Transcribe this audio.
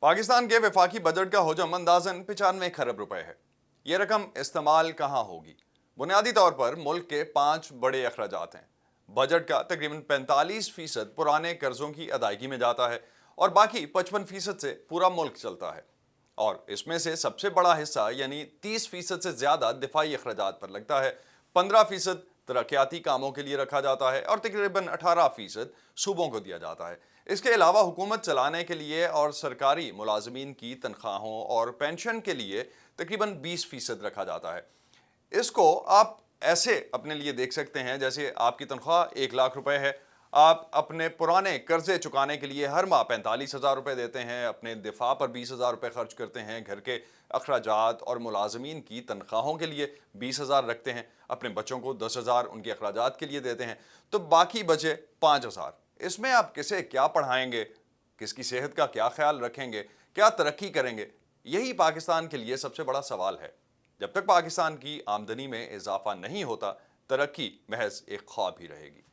पाकिस्तान के वफाकी बजट का हजम अंदाजन 95 खरब रुपए है। ये रकम इस्तेमाल कहाँ होगी? बुनियादी तौर पर मुल्क के 5 बड़े अखराजात हैं। बजट का तकरीबन 45% पुराने कर्जों की अदायगी में जाता है और बाकी 55% से पूरा मुल्क चलता है। और इसमें से सबसे बड़ा हिस्सा यानी 30% से ज्यादा दिफाई अखराजात पर लगता है, 15% तरक्याती कामों के लिए रखा जाता है और तकरीबन 18% सूबों को दिया जाता है। इसके अलावा हुकूमत चलाने के लिए और सरकारी मुलाजमीन की तनख्वाहों और पेंशन के लिए तकरीबन 20% रखा जाता है। इसको आप ऐसे अपने लिए देख सकते हैं जैसे आपकी तनख्वाह 1 लाख रुपए है, आप अपने पुराने कर्जे चुकाने के लिए हर माह 45,000 रुपए देते हैं, अपने दिफा पर 20,000 रुपए खर्च करते हैं, घर के अखराजात और मुलाजमीन की तनख्वाहों के लिए 20,000 रखते हैं, अपने बच्चों को 10,000 उनके अखराजात के लिए देते हैं, तो बाकी बचे 5,000। इसमें आप किसे क्या पढ़ाएंगे, किसकी सेहत का क्या ख्याल रखेंगे, क्या तरक्की करेंगे? यही पाकिस्तान के लिए सबसे बड़ा सवाल है। जब तक पाकिस्तान की आमदनी में इजाफा नहीं होता, तरक्की महज एक ख्वाब ही रहेगी।